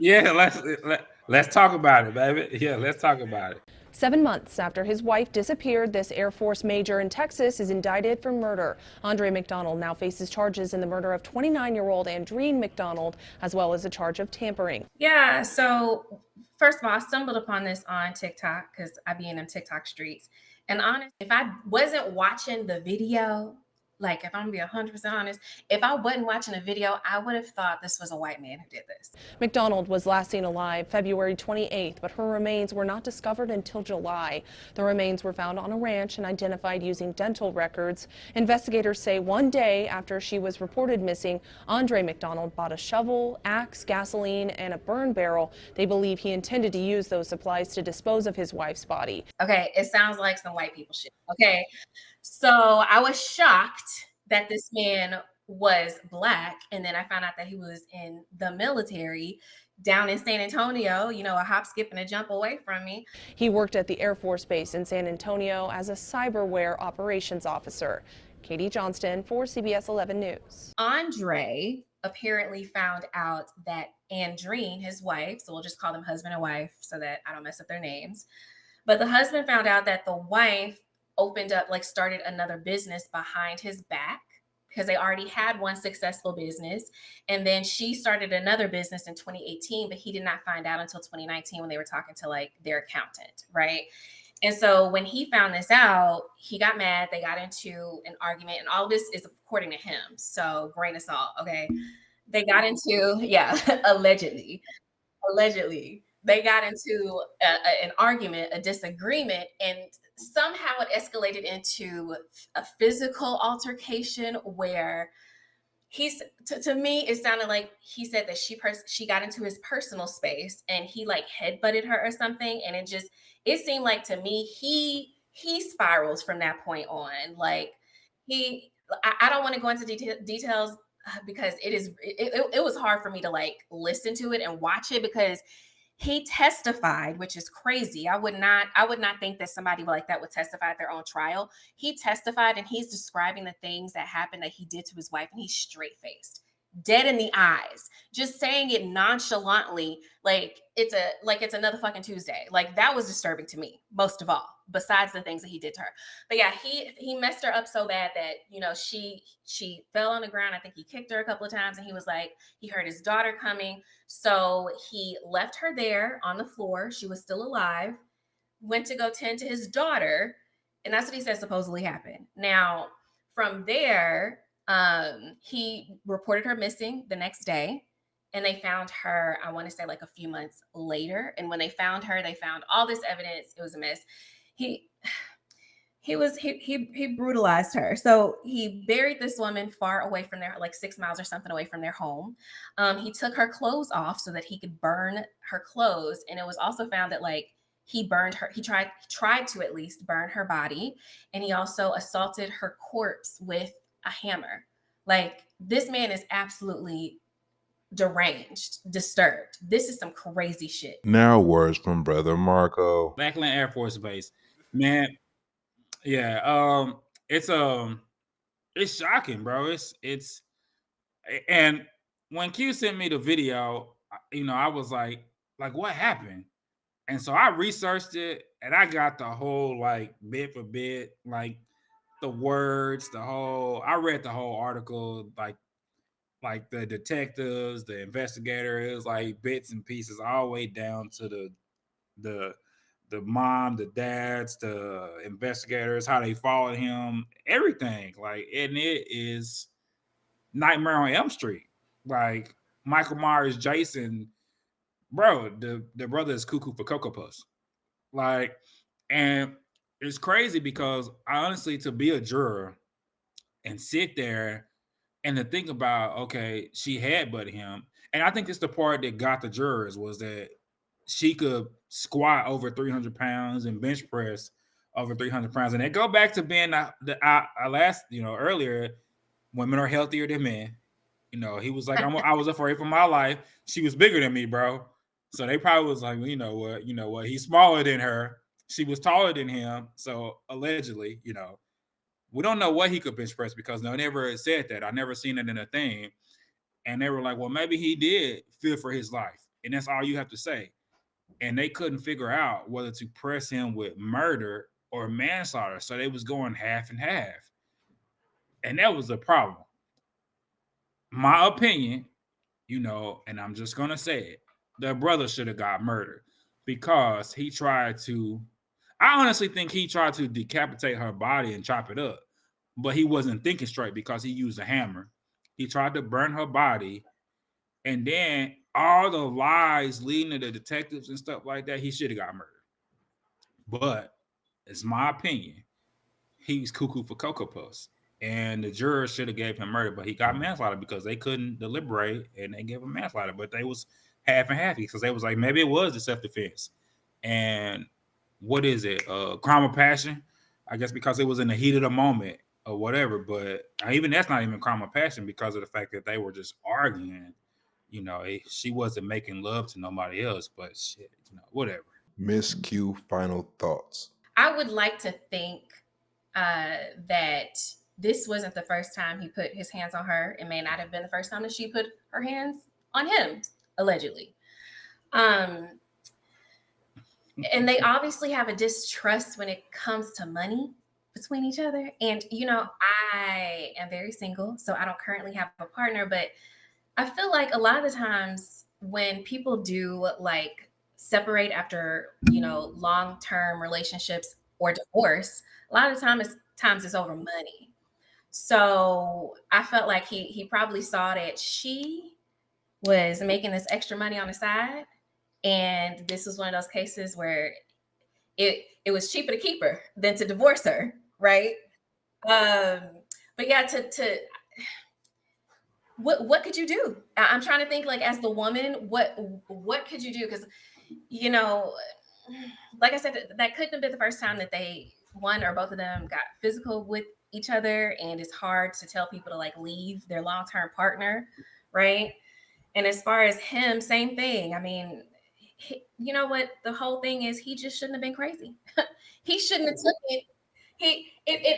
Yeah, let's talk about it, baby. Yeah, let's talk about it. 7 months after his wife disappeared, this Air Force major in Texas is indicted for murder. Andre McDonald now faces charges in the murder of 29-year-old Andreen McDonald, as well as a charge of tampering. Yeah, so first of all, I stumbled upon this on TikTok because I be in them TikTok streets. And honest, if I wasn't watching the video, like if I'm gonna be 100% honest, if I wasn't watching the video, I would have thought this was a white man who did this. McDonald was last seen alive February 28th, but her remains were not discovered until July. The remains were found on a ranch and identified using dental records. Investigators say one day after she was reported missing, Andre McDonald bought a shovel, axe, gasoline, and a burn barrel. They believe he intended to use those supplies to dispose of his wife's body. Okay, it sounds like some white people shit. Okay, so I was shocked that this man was Black, and then I found out that he was in the military down in San Antonio, you know, a hop, skip, and a jump away from me. He worked at the Air Force Base in San Antonio as a cyberware operations officer. Katie Johnston for CBS 11 News. Andre apparently found out that Andreen, his wife, so we'll just call them husband and wife so that I don't mess up their names, but the husband found out that the wife started another business behind his back because they already had one successful business. And then she started another business in 2018, but he did not find out until 2019 when they were talking to like their accountant, right? And so when he found this out, he got mad. They got into an argument, and all this is according to him. So grain of salt, okay? They got into, yeah, allegedly, they got into an argument, a disagreement, and somehow it escalated into a physical altercation where to me it sounded like he said that she got into his personal space and he like headbutted her or something, and it seemed like to me he spirals from that point on. Like I don't want to go into details because it was hard for me to like listen to it and watch it because he testified, which is crazy. I would not think that somebody like that would testify at their own trial. He testified and he's describing the things that happened that he did to his wife, and he's straight faced, dead in the eyes, just saying it nonchalantly, like it's another fucking Tuesday. Like that was disturbing to me, most of all, besides the things that he did to her. But yeah, he messed her up so bad that, you know, she fell on the ground. I think he kicked her a couple of times, and he was like, he heard his daughter coming. So he left her there on the floor. She was still alive, went to go tend to his daughter. And that's what he said supposedly happened. Now, from there, he reported her missing the next day, and they found her, I want to say like a few months later. And when they found her, they found all this evidence. It was a mess. He brutalized her. So he buried this woman far away from their, like 6 miles or something away from their home. He took her clothes off so that he could burn her clothes. And it was also found that like he burned her. He tried to at least burn her body. And he also assaulted her corpse with a hammer. Like this man is absolutely deranged, disturbed. This is some crazy shit. Now words from Brother Marco. Lackland Air Force Base, man. Yeah, it's shocking, bro. It's and when Q sent me the video, you know, I was like what happened? And so I researched it, and I got the whole like bit for bit, like the words, I read the whole article, like the detectives, the investigators, like bits and pieces, all the way down to the mom, the dads, the investigators, how they followed him, everything. Like, and it is Nightmare on Elm Street. Like Michael Myers, Jason, bro, the brother is cuckoo for Cocoa Puffs. Like, and it's crazy because I honestly, to be a juror and sit there and to think about, okay, she headbutted him. And I think it's the part that got the jurors was that she could squat over 300 pounds and bench press over 300 pounds. And they go back to being I last, you know, earlier, women are healthier than men. You know, he was like, I was afraid for my life. She was bigger than me, bro. So they probably was like, you know what, he's smaller than her. She was taller than him. So allegedly, you know, we don't know what he could bench press because they never said that. I never seen it in a thing. And they were like, well, maybe he did fear for his life. And that's all you have to say. And they couldn't figure out whether to press him with murder or manslaughter. So they was going half and half. And that was the problem. My opinion, and I'm just gonna say it, the brother should have got murdered because he tried to. I honestly think he tried to decapitate her body and chop it up, but he wasn't thinking straight because he used a hammer. He tried to burn her body, and then all the lies leading to the detectives and stuff like that, he should have got murdered. But it's my opinion. He's cuckoo for Cocoa Puffs. And the jurors should have gave him murder, but he got manslaughter because they couldn't deliberate and they gave him manslaughter. But they was half and half because they was like, maybe it was self-defense. And what is it? Crime of passion? I guess because it was in the heat of the moment or whatever. But even that's not even crime of passion because of the fact that they were just arguing. She wasn't making love to nobody else, but shit, whatever. Miss Q, final thoughts. I would like to think that this wasn't the first time he put his hands on her. It may not have been the first time that she put her hands on him, allegedly. And they obviously have a distrust when it comes to money between each other. And, I am very single, so I don't currently have a partner, but I feel like a lot of the times when people do like separate after, long-term relationships or divorce, a lot of times it's over money. So I felt like he probably saw that she was making this extra money on the side. And this was one of those cases where it was cheaper to keep her than to divorce her, right? But yeah, to what could you do? I'm trying to think, like, as the woman, what could you do? Because like I said, that couldn't have been the first time that one or both of them got physical with each other, and it's hard to tell people to like leave their long-term partner, right? And as far as him, same thing. I mean, you know what? The whole thing is he just shouldn't have been crazy. He shouldn't have took it.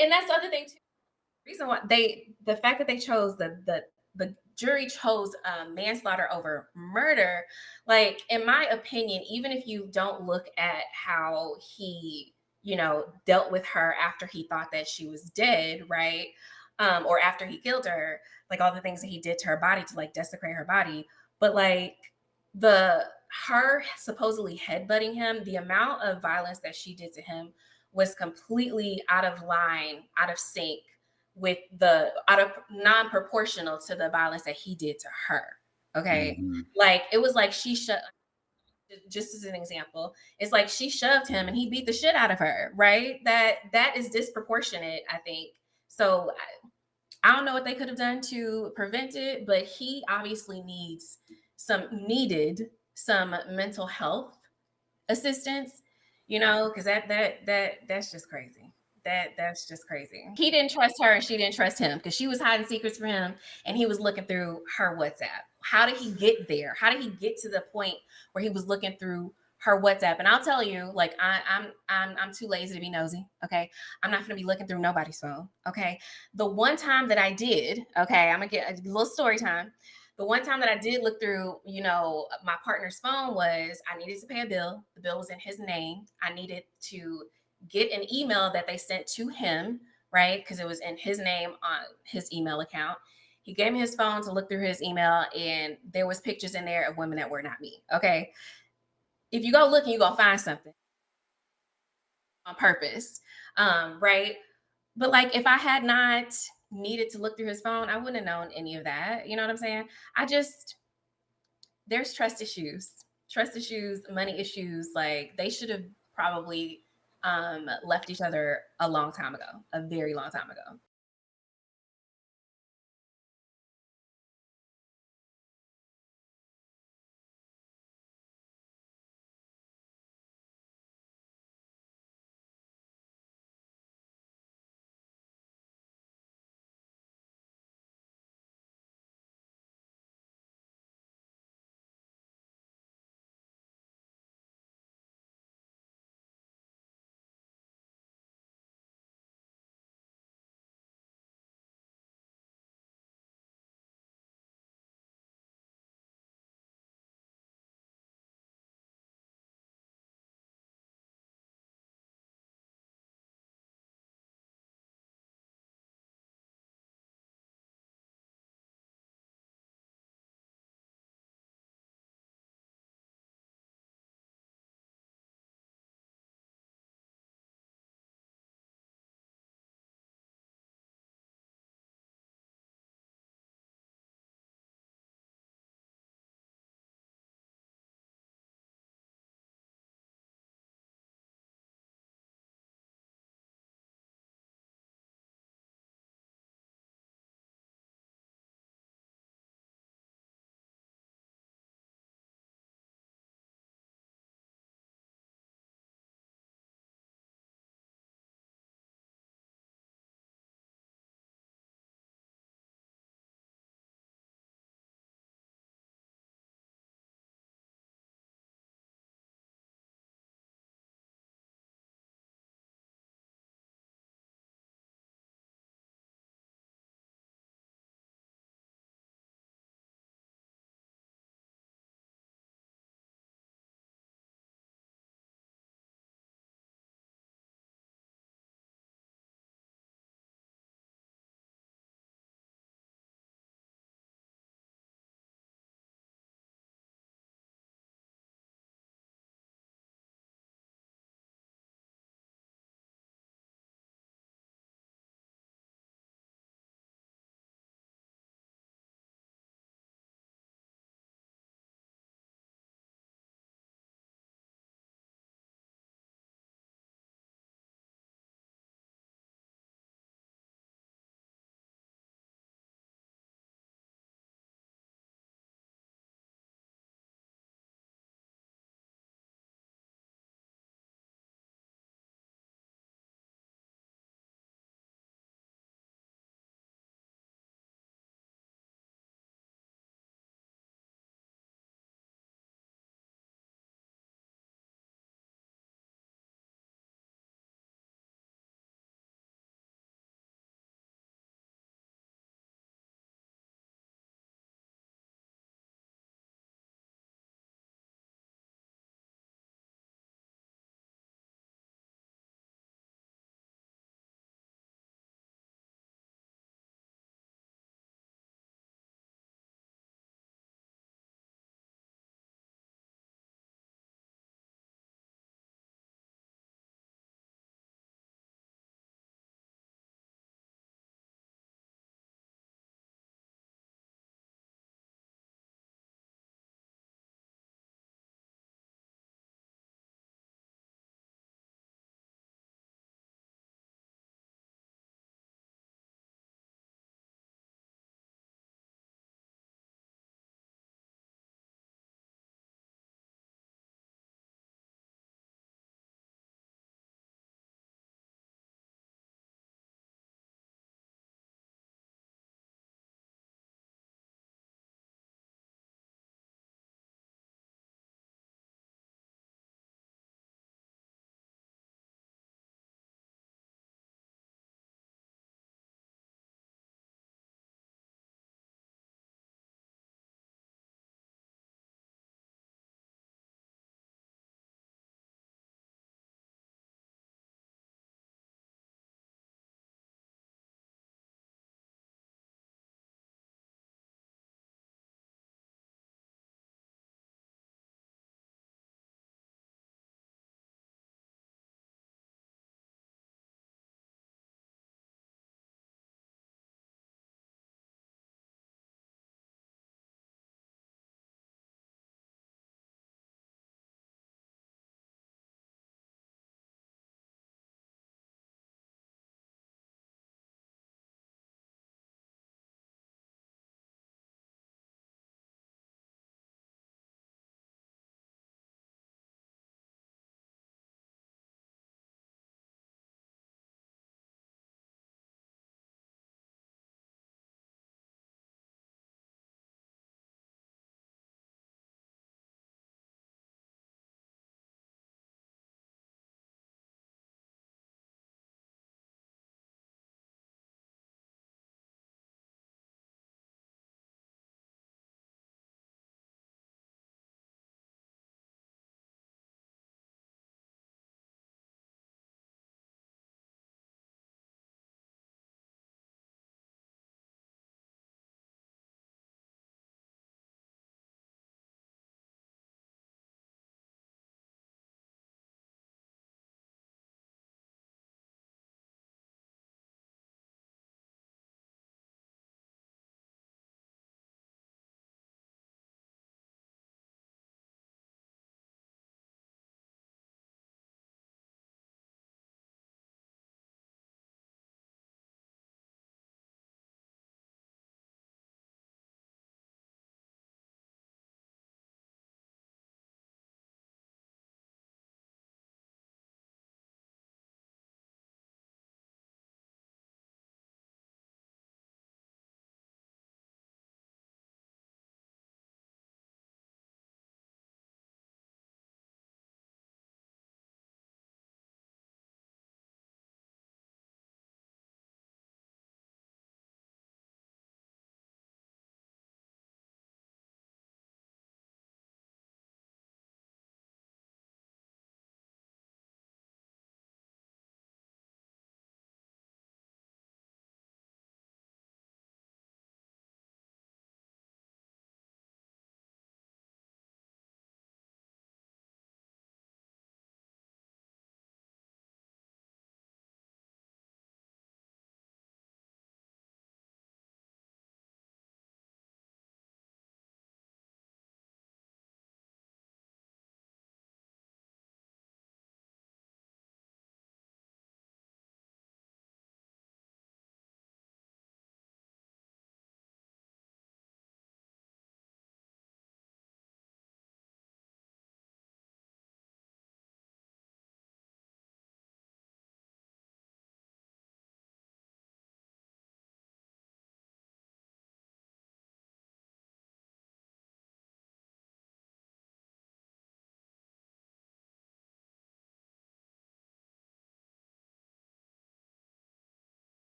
And that's the other thing too. Reason why the fact that they chose the jury chose manslaughter over murder, like in my opinion, even if you don't look at how he dealt with her after he thought that she was dead, right, or after he killed her, like all the things that he did to her body to like desecrate her body, but like her supposedly headbutting him, the amount of violence that she did to him was completely out of line, out of sync with out of non-proportional to the violence that he did to her. Okay. Mm-hmm. Like it was like just as an example, it's like she shoved him and he beat the shit out of her, right? That is disproportionate, I think. So I don't know what they could have done to prevent it, but he obviously needed some mental health assistance, because that's just crazy. That's just crazy. He didn't trust her and she didn't trust him because she was hiding secrets from him and he was looking through her WhatsApp. How did he get there? How did he get to the point where he was looking through her WhatsApp? And I'll tell you, like I'm too lazy to be nosy. Okay, I'm not gonna be looking through nobody's phone. Okay, the one time that I did, okay, I'm gonna get a little story time. The one time that I did look through, my partner's phone was I needed to pay a bill. The bill was in his name. I needed to get an email that they sent to him, right? Because it was in his name on his email account. He gave me his phone to look through his email, and there was pictures in there of women that were not me. Okay. If you go looking, you're going to find something on purpose, right? But like if I had not needed to look through his phone, I wouldn't have known any of that. You know what I'm saying? There's trust issues, money issues. Like they should have probably left each other a long time ago, a very long time ago.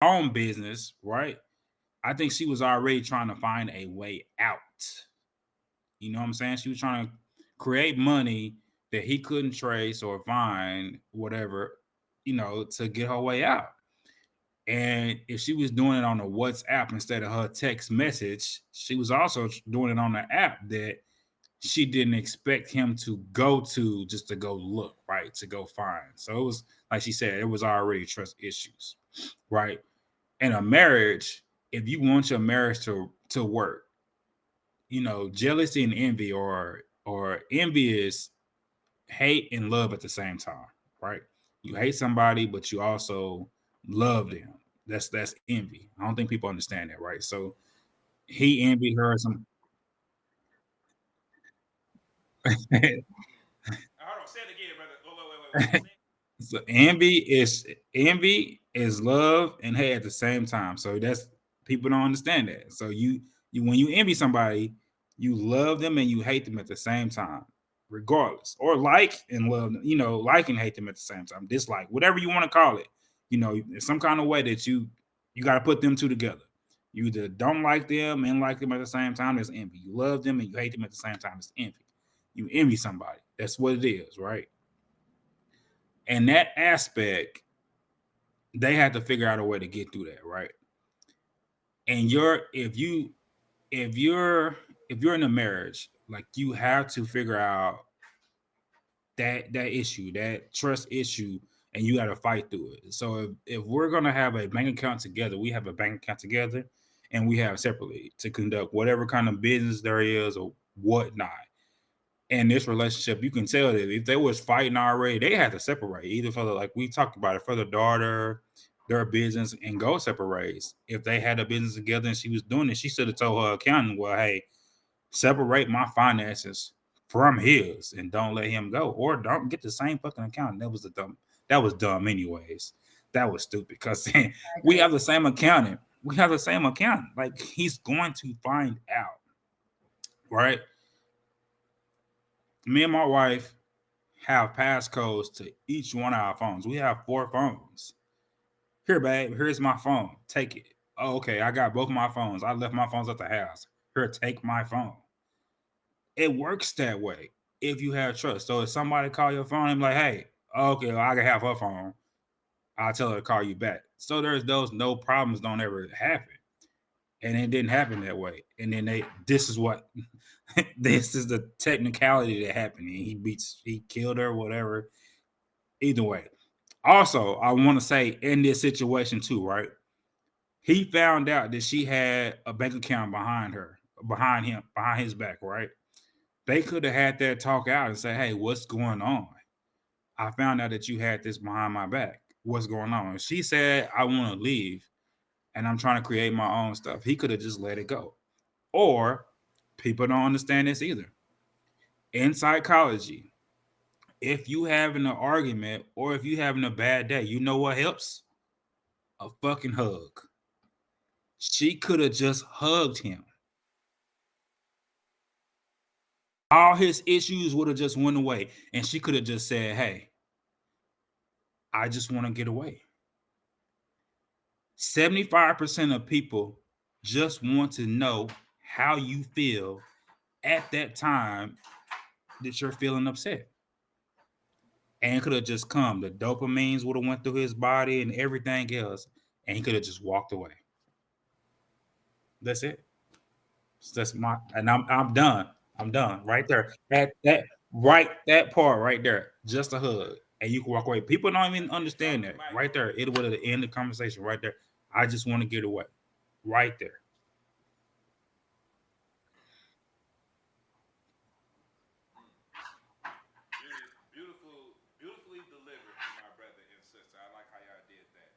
own business, right? I think she was already trying to find a way out. You know what I'm saying? She was trying to create money that he couldn't trace or find, whatever, to get her way out. And if she was doing it on a WhatsApp instead of her text message, she was also doing it on an app that she didn't expect him to go to just to go look, right? To go find. So it was like she said, it was already trust issues, right? In a marriage, if you want your marriage to work, jealousy and envy or envy is hate and love at the same time, right? You hate somebody, but you also love them. That's envy. I don't think people understand that, right? So he envied her some. Hold on, say it again, brother. Wait. So envy is love and hate at the same time. So that's people don't understand that. So you when you envy somebody, you love them and you hate them at the same time, regardless. Or like and love, like and hate them at the same time. Dislike, whatever you want to call it. There's some kind of way that you got to put them two together. You either don't like them and like them at the same time. There's envy. You love them and you hate them at the same time. It's envy. You envy somebody. That's what it is, right? And that aspect, they had to figure out a way to get through that, right? And if you're if you're in a marriage, like you have to figure out that issue, that trust issue, and you got to fight through it. So if we're gonna have a bank account together, we have a bank account together, and we have separately to conduct whatever kind of business there is or whatnot. In this relationship, you can tell that if they was fighting already, they had to separate. Either for the, like we talked about it, for the daughter, their business, and go separate ways. If they had a business together and she was doing it, she should have told her accountant, "Well, hey, separate my finances from his, and don't let him go, or don't get the same fucking accountant." That was the dumb. That was dumb, anyways. That was stupid because I we agree. have the same accountant. We have the same accountant. Like he's going to find out, right? Me and my wife have passcodes to each one of our phones. We have 4 phones. Here, babe, here's my phone. Take it. Oh, okay, I got both my phones. I left my phones at the house. Here, take my phone. It works that way if you have trust. So if somebody call your phone and be like, hey, okay, well, I can have her phone. I'll tell her to call you back. So there's those no problems don't ever happen. And it didn't happen that way. And then this is what this is the technicality that happened. And he killed her, whatever. Either way. Also, I want to say in this situation too, right? He found out that she had a bank account behind him, behind his back, right? They could have had that talk out and say, hey, what's going on? I found out that you had this behind my back. What's going on? She said, I want to leave and I'm trying to create my own stuff. He could have just let it go. Or people don't understand this either. In psychology, if you having an argument or if you having a bad day, you know what helps? A fucking hug. She could have just hugged him. All his issues would have just went away. And she could have just said, hey, I just want to get away. 75% of people just want to know how you feel at that time that you're feeling upset. And it could have just come. The dopamines would have went through his body and everything else. And he could have just walked away. That's it. That's my and I'm done. I'm done right there. That part right there, just a hug, and you can walk away. People don't even understand that. Right there, it would have ended the conversation right there. I just want to get away. Right there. Beautifully delivered, my brother and sister. I like how y'all did that.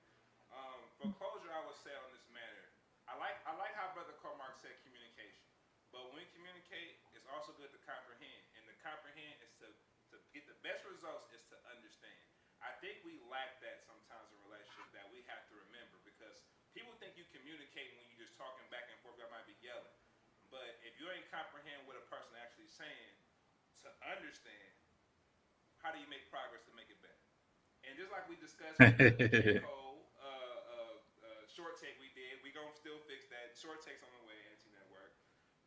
For closure, I would say on this matter, I like how Brother Cormark said communication. But when we communicate, it's also good to comprehend. And to comprehend is to get the best results is to understand. I think we lack that sometimes in relationships that we have to remember because people think you communicate when you're just talking back and forth. Y'all might be yelling. But if you ain't comprehend what a person actually saying, to understand, how do you make progress to make it better? And just like we discussed with the J. Cole short takes on the way, Anti Network.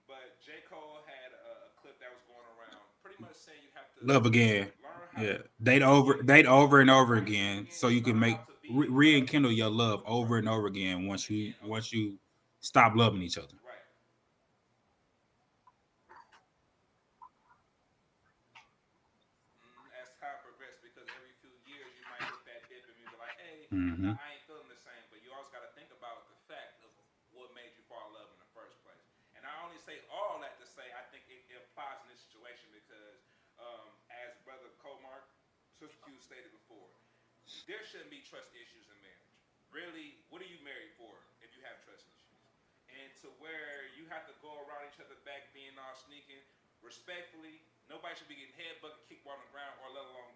But J. Cole had a clip that was going around, pretty much saying you have to Love again. learn how Yeah, to, date over and over right, date again, again, so you can learn make how to be in love. rekindle your love over and over again Again, okay, once you stop loving each other. right. As time progresses, because every few years you might hit that dip and be like, hey, Hmm. I ain't feeling the same. But you always got to think about the fact of what made you fall in love in the first place. And I only say all that to say I think it applies in this situation because, as Brother Comark, Sister Q stated before, there shouldn't be trust issues in marriage. Really, what are you married for if you have trust issues? And to where you have to go around each other back being all sneaking, respectfully, nobody should be getting headbutted, kicked on the ground, or let alone